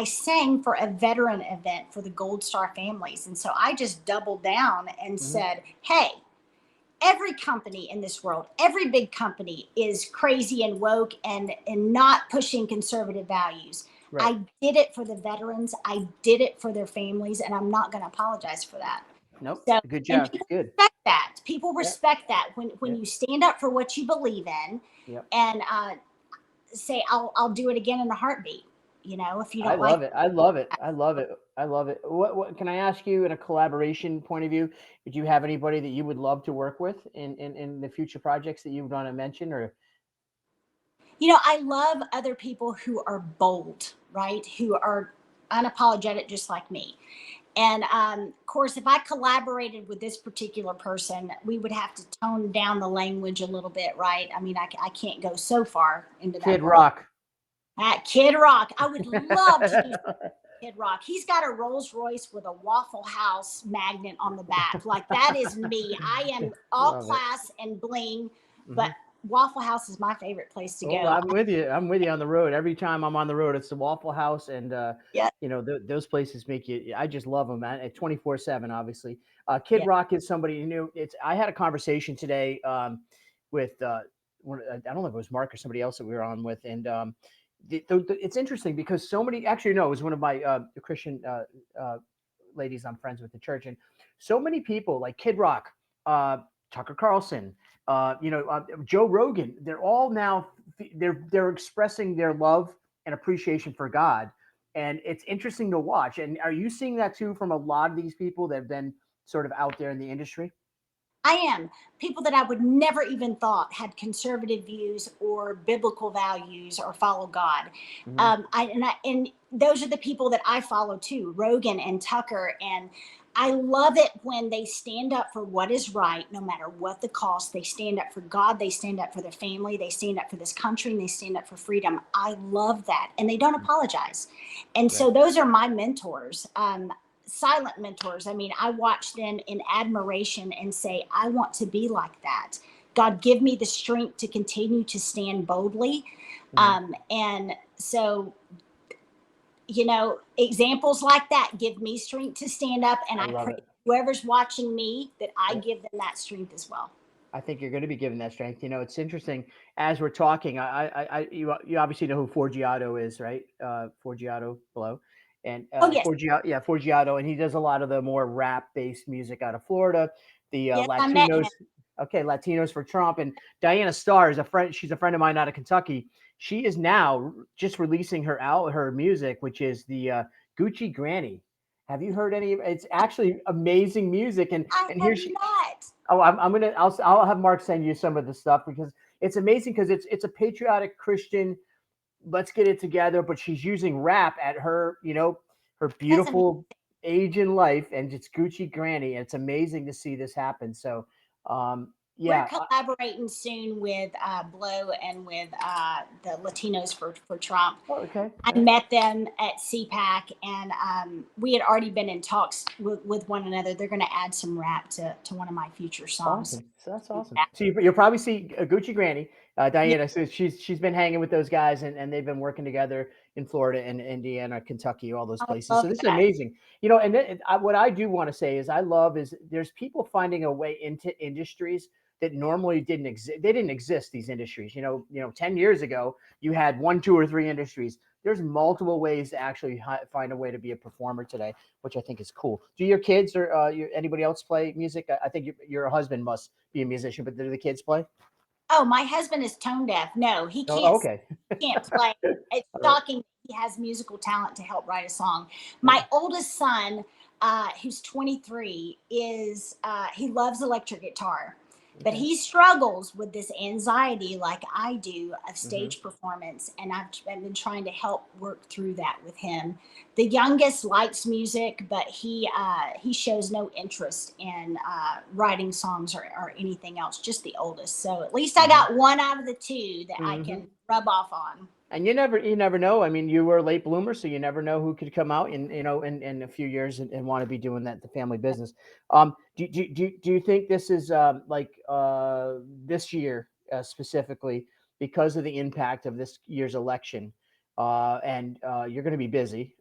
sang for a veteran event for the Gold Star families. And so I just doubled down and said, hey, every company in this world, every big company is crazy and woke and not pushing conservative values. Right. I did it for the veterans. I did it for their families, and I'm not going to apologize for that. Nope. So, good job. Good. Respect that. People respect that when you stand up for what you believe in, and say, I'll do it again in a heartbeat. If you don't like it. I love it. I love it. I love it. What can I ask you, in a collaboration point of view? Did you have anybody that you would love to work with in the future projects that you want to mention? Or, I love other people who are bold, right? Who are unapologetic, just like me. And of course, if I collaborated with this particular person, we would have to tone down the language a little bit, right? I mean, I can't go so far into that. Kid Rock. Kid Rock. I would love to do Kid Rock. He's got a Rolls Royce with a Waffle House magnet on the back. Like, that is me. I am all class and bling, but Waffle House is my favorite place to go. I'm with you. I'm with you on the road. Every time I'm on the road, it's the Waffle House, and those places make you. I just love them, man. At 24/7, obviously. Kid Rock is somebody. I had a conversation today with I don't know if it was Mark or somebody else that we were on with, and it's interesting because so many. Actually, no, it was one of my Christian ladies I'm friends with the church, and so many people like Kid Rock, Tucker Carlson, Joe Rogan. They're all now they're expressing their love and appreciation for God, and it's interesting to watch. And are you seeing that too from a lot of these people that have been sort of out there in the industry? I am. People that I would never even thought had conservative views or biblical values or follow God. Hmm. And those are the people that I follow too, Rogan and Tucker. And I love it when they stand up for what is right, no matter what the cost. They stand up for God. They stand up for their family. They stand up for this country, and they stand up for freedom. I love that. And they don't apologize. And Right. so those are my mentors. Silent mentors. I mean, I watch them in admiration and say, I want to be like that. God, give me the strength to continue to stand boldly. Hmm. And so, examples like that give me strength to stand up. And I I love pray it. whoever's watching me that I Yeah. give them that strength as well. I think you're going to be given that strength. It's interesting as we're talking. You obviously know who Forgiato is, right? Forgiato Blow, and Oh, yes. Forgiato, and he does a lot of the more rap-based music out of Florida. The Yes, I met Latinos, him. okay, Latinos for Trump, and Diana Starr is a friend. She's a friend of mine out of Kentucky. She is now just releasing her music, which is the Gucci Granny. Have you heard any? It's actually amazing music, and I and have here she not. Oh, I'll have Mark send you some of the stuff because it's amazing because it's a patriotic Christian. Let's get it together, but she's using rap at her That's amazing. beautiful age in life, and it's Gucci Granny. And it's amazing to see this happen. So, We're yeah. collaborating soon with Blow and with the Latinos for Trump. Oh, okay. I All right. met them at CPAC, and we had already been in talks with one another. They're going to add some rap to one of my future songs. Awesome. So that's awesome. Yeah. So you'll probably see Gucci Granny, Yeah, Diana. So she's been hanging with those guys, and they've been working together in Florida and Indiana, Kentucky, all those I places. So love this is that. amazing. What I do want to say is I love is there's people finding a way into industries that normally didn't exist. They didn't exist, these industries. 10 years ago you had one, two, or three industries. There's multiple ways to actually find a way to be a performer today, which I think is cool. Do your kids or anybody else play music? I think your husband must be a musician, but do the kids play? Oh, my husband is tone deaf. No, he Oh, can't. okay. Can't play. It's All right. shocking. He has musical talent to help write a song. Yeah. My oldest son, who's 23, he loves electric guitar, but Okay. he struggles with this anxiety like I do of Hmm. stage performance, and I've been trying to help work through that with him. The youngest likes music, but he shows no interest in writing songs or anything else. Just the oldest. So at least I Hmm. got one out of the two that I Hmm. can rub off on. And you never know. I mean, you were a late bloomer, so you never know who could come out in a few years and want to be doing that, the family business. Do you think this is like this year specifically because of the impact of this year's election, and you're going to be busy.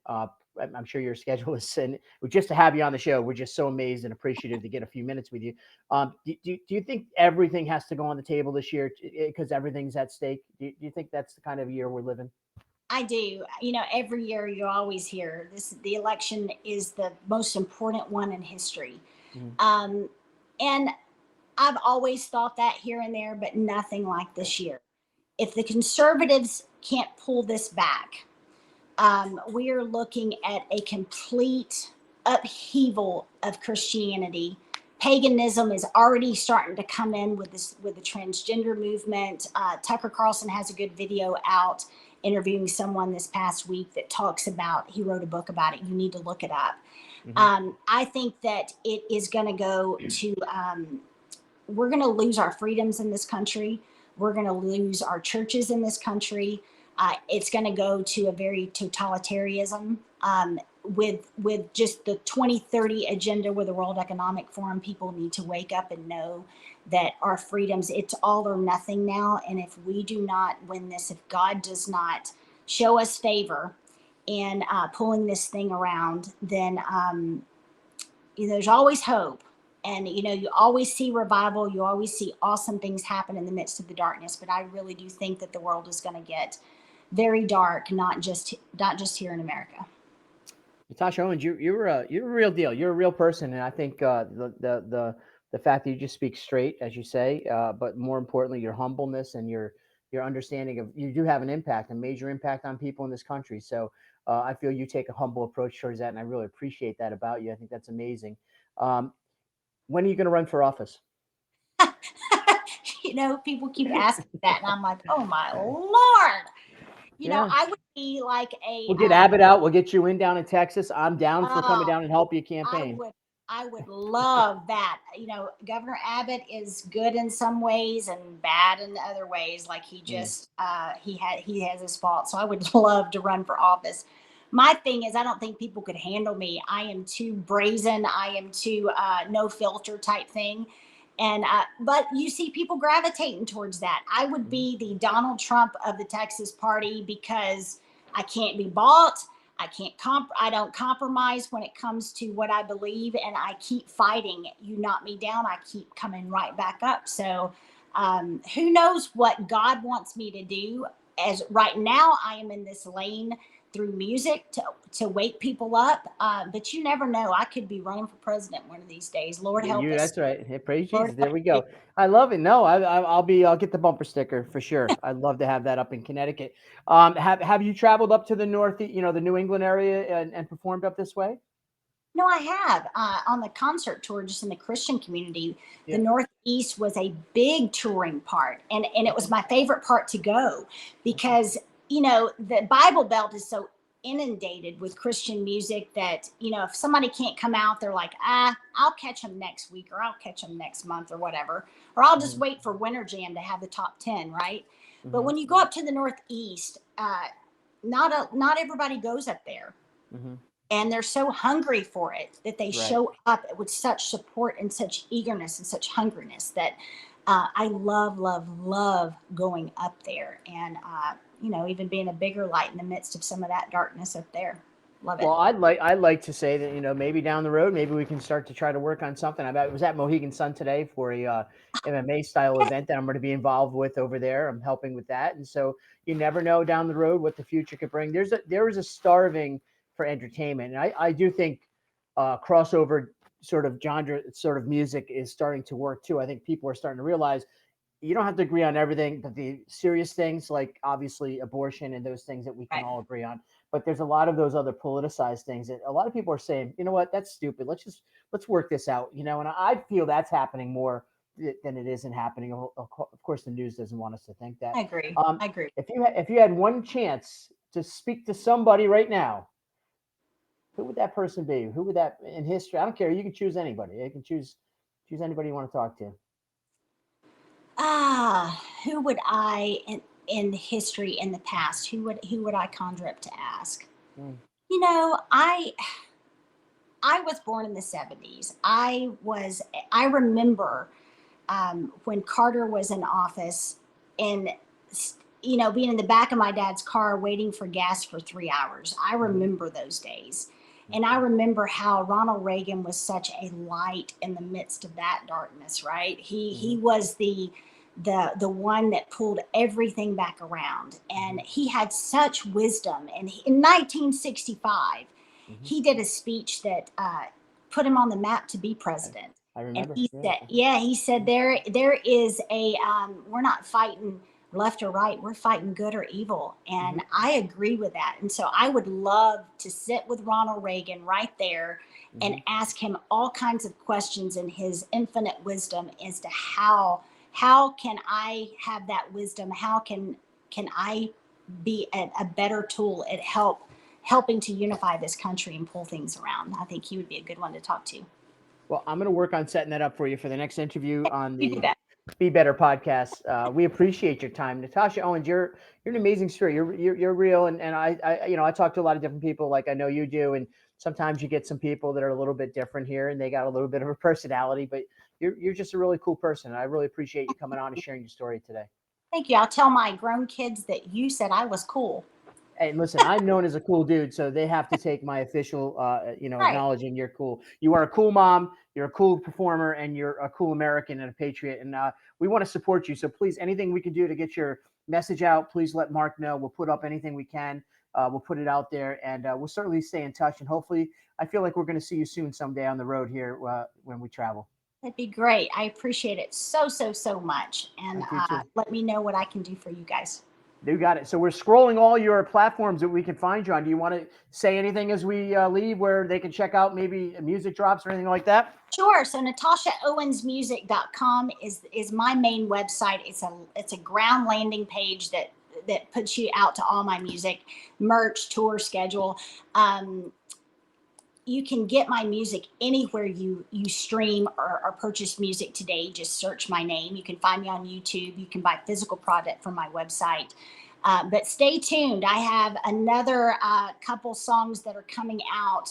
I'm sure your schedule is, and just to have you on the show, we're just so amazed and appreciative to get a few minutes with you. Do you think everything has to go on the table this year because everything's at stake? Do you think that's the kind of year we're living? I do. Every year you always hear this. The election is the most important one in history, Mhm. um, and I've always thought that here and there, but nothing like this year. If the conservatives can't pull this back, we are looking at a complete upheaval of Christianity. Paganism is already starting to come in with the transgender movement. Tucker Carlson has a good video out interviewing someone this past week that talks about. He wrote a book about it. You need to look it up. Mhm. I think that it is going to go to. We're going to lose our freedoms in this country. We're going to lose our churches in this country. It's going to go to a very totalitarianism, with just the 2030 agenda with the World Economic Forum. People need to wake up and know that our freedoms, it's all or nothing now. And if we do not win this, if God does not show us favor in pulling this thing around, then there's always hope. And you always see revival, you always see awesome things happen in the midst of the darkness, but I really do think that the world is going to get very dark, not just here in America. Natasha Owens, you're a real deal. You're a real person, and I think the fact that you just speak straight, as you say, but more importantly, your humbleness and your understanding of you do have an impact, a major impact on people in this country. So I feel you take a humble approach towards that, and I really appreciate that about you. I think that's amazing. Um, when are you going to run for office? People keep asking that, and I'm like, oh my Lord. Yeah, I would be like a we'll get Abbott out. We'll get you in down in Texas. I'm down for coming oh, down and help you I campaign. would I would love that. Governor Abbott is good in some ways and bad in other ways. Like he Mm. just he has his faults. So I would love to run for office. My thing is I don't think people could handle me. I am too brazen. I am too no filter type thing. And but you see people gravitating towards that. I would Mhm. be the Donald Trump of the Texas party because I can't be bought. I don't compromise when it comes to what I believe, and I keep fighting. You knock me down, I keep coming right back up. So who knows what God wants me to do? As right now I am in this lane through music to wake people up, but you never know. I could be running for president one of these days. Lord help us. That's right. Hey, praise Lord Jesus. There help we us. go. I love it. No, I'll get the bumper sticker for sure. I'd love to have that up in Connecticut. Have you traveled up to the north, the New England area and performed up this way? No, I have on the concert tour, just in the Christian community. The Yeah. Northeast was a big touring part, and it was Okay. my favorite part to go Okay. because the Bible Belt is so inundated with Christian music that if somebody can't come out, they're like, I'll catch them next week, or I'll catch them next month, or whatever, or I'll just Hmm. wait for Winter Jam to have the top 10, right? But Hmm. when you go up to the Northeast, not everybody goes up there, Hmm. and they're so hungry for it that they Right. show up with such support and such eagerness and such hungriness that I love, love, love going up there, and even being a bigger light in the midst of some of that darkness up there. Love it. Well, I'd like to say that maybe down the road, maybe we can start to try to work on something. I was at Mohegan Sun today for a MMA style Yes, event that I'm going to be involved with over there. I'm helping with that, and so you never know down the road what the future could bring. There is a starving for entertainment, and I do think crossover sort of genre sort of music is starting to work too. I think people are starting to realize you don't have to agree on everything, but the serious things like obviously abortion and those things that we can right. all agree on. But there's a lot of those other politicized things that a lot of people are saying, you know what, that's stupid. Let's work this out, and I feel that's happening more than it isn't happening. Of course, the news doesn't want us to think that. I agree. Um, I agree. if you had one chance to speak to somebody right now, who would that person be? Who would that in history? I don't care. You can choose anybody. You can choose anybody you want to talk to. Who would I in history in the past? Who would I conjure up to ask? Mm, I was born in the 70s. I remember when Carter was in office, and being in the back of my dad's car waiting for gas for 3 hours. I mhm, remember those days, and I okay. remember how Ronald Reagan was such a light in the midst of that darkness. Right? He Mhm, was the one that pulled everything back around, and mhm, he had such wisdom. And in 1965 mhm. he did a speech that put him on the map to be I, president. I And remember. he Yeah. said, yeah, he said there is a we're not fighting left or right, we're fighting good or evil. Mhm, And I agree with that. And so I would love to sit with Ronald Reagan right there and mhm. ask him all kinds of questions in his infinite wisdom as to how can I have that wisdom? How can I be a better tool at helping to unify this country and pull things around? I think he would be a good one to talk to. Well, I'm going to work on setting that up for you for the next interview on You do the that. Be Better podcast. We appreciate your time, Natasha Owens. You're an amazing story. You're real, and I talk to a lot of different people, like I know you do, and sometimes you get some people that are a little bit different here, and they got a little bit of a personality, but you're just a really cool person. And I really appreciate you coming on and sharing your story today. Thank you. I'll tell my grown kids that you said I was cool. Hey, listen, I'm known as a cool dude, so they have to take my official, Right. acknowledging you're cool. You are a cool mom, you're a cool performer, and you're a cool American and a patriot. And we want to support you. So please, anything we can do to get your message out, please let Mark know. We'll put up anything we can. We'll put it out there, and we'll certainly stay in touch. And hopefully, I feel like we're going to see you soon someday on the road here when we travel. That'd be great. I appreciate it so, so, so much. And Thank you too. let me know what I can do for you guys. You got it. So we're scrolling all your platforms that we can find you on. Do you want to say anything as we leave where they can check out maybe music drops or anything like that? Sure. So NatashaOwensMusic.com is my main website. It's a ground landing page that puts you out to all my music, merch, tour schedule. You can get my music anywhere you stream or purchase music today. Just search my name. You can find me on YouTube. You can buy physical product from my website. But stay tuned. I have another couple songs that are coming out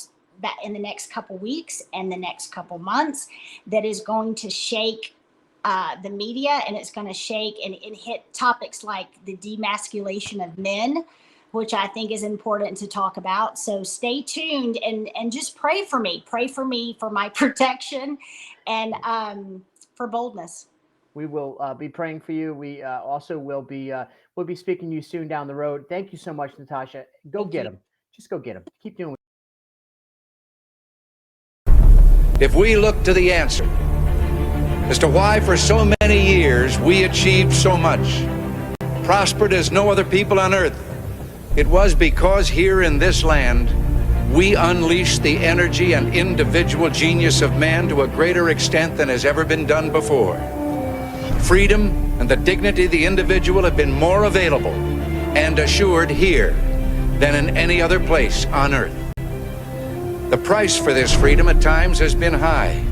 in the next couple weeks and the next couple months that is going to shake the media, and it's going to shake and hit topics like the demasculation of men, which I think is important to talk about. So stay tuned and just pray for me. Pray for me for my protection and for boldness. We will be praying for you. We also will be we'll be speaking to you soon down the road. Thank you so much, Natasha. Go get them. Just go get them. Keep doing. If we look to the answer as to why for so many years we achieved so much, prospered as no other people on earth, it was because here in this land we unleashed the energy and individual genius of man to a greater extent than has ever been done before. Freedom and the dignity of the individual have been more available and assured here than in any other place on earth. The price for this freedom at times has been high,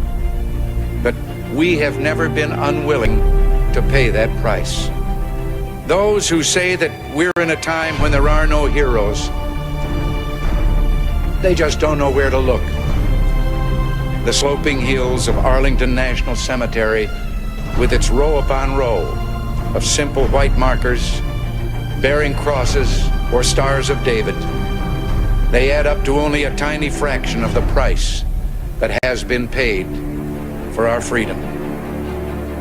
but we have never been unwilling to pay that price. Those who say that we're in a time when there are no heroes, they just don't know where to look. The sloping hills of Arlington National Cemetery, with its row upon row of simple white markers bearing crosses or stars of David, they add up to only a tiny fraction of the price that has been paid for our freedom.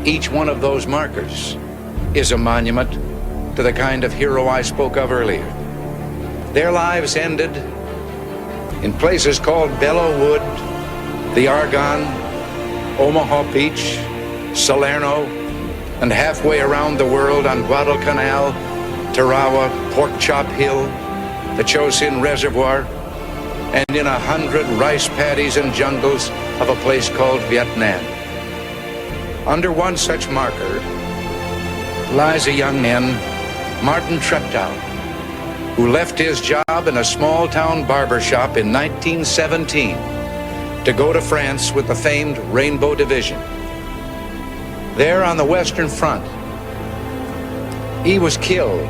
Each one of those markers is a monument to the kind of hero I spoke of earlier. Their lives ended in places called Belleau Wood, the Argonne, Omaha Beach, Salerno, and halfway around the world on Guadalcanal, Tarawa, Pork Chop Hill, the Chosin Reservoir, and in 100 rice paddies and jungles of a place called Vietnam. Under one such marker lies a young man, Martin Treptow, who left his job in a small-town barber shop in 1917 to go to France with the famed Rainbow Division. There on the Western Front, he was killed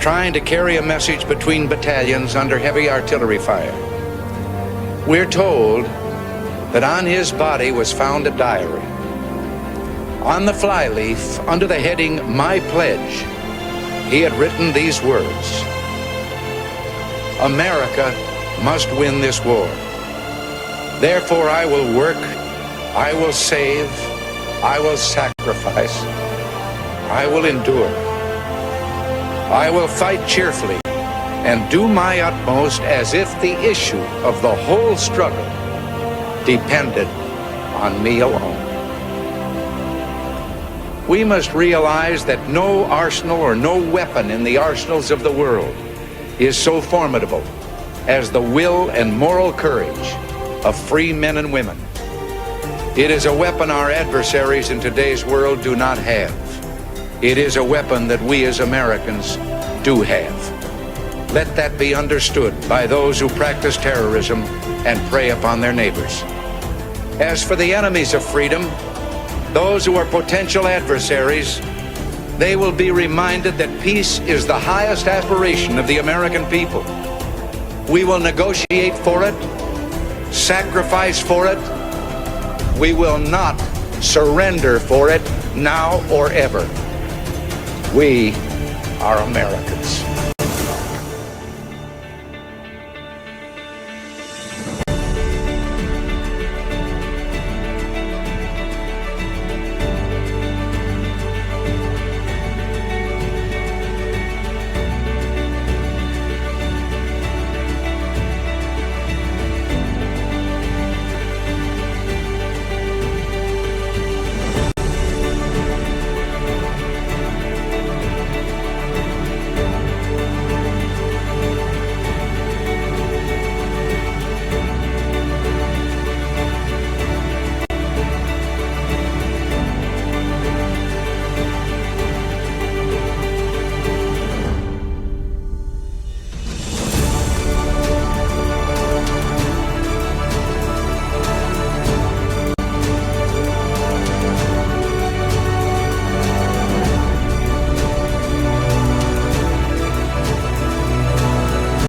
trying to carry a message between battalions under heavy artillery fire. We're told that on his body was found a diary. On the flyleaf, under the heading, "My Pledge," he had written these words: "America must win this war. Therefore I will work, I will save, I will sacrifice, I will endure. I will fight cheerfully and do my utmost as if the issue of the whole struggle depended on me alone." We must realize that no arsenal or no weapon in the arsenals of the world is so formidable as the will and moral courage of free men and women. It is a weapon our adversaries in today's world do not have. It is a weapon that we as Americans do have. Let that be understood by those who practice terrorism and prey upon their neighbors. As for the enemies of freedom, those who are potential adversaries, they will be reminded that peace is the highest aspiration of the American people. We will negotiate for it, sacrifice for it. We will not surrender for it now or ever. We are Americans.